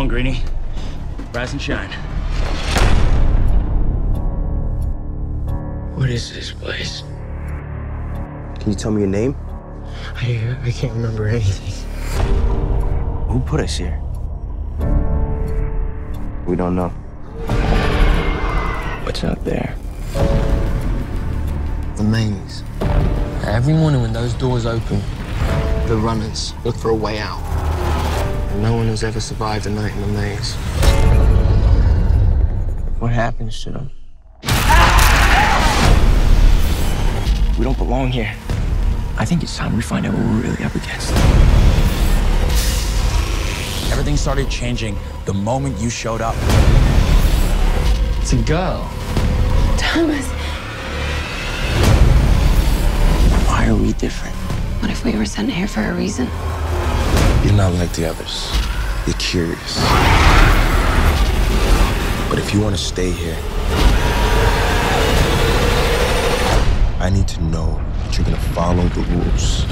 on, Greenie. Rise and shine. What is this place? Can you tell me your name? I can't remember anything. Who put us here? We don't know. What's out there? The maze. Every morning when those doors open, the runners look for a way out. And no one has ever survived a night in the maze. What happens to them? We don't belong here. I think it's time we find out what we're really up against. Everything started changing the moment you showed up. It's a girl. Thomas, Why are we different? what if we were sent here for a reason? You're not like the others. You're curious. But if you want to stay here, I need to know that you're gonna follow the rules.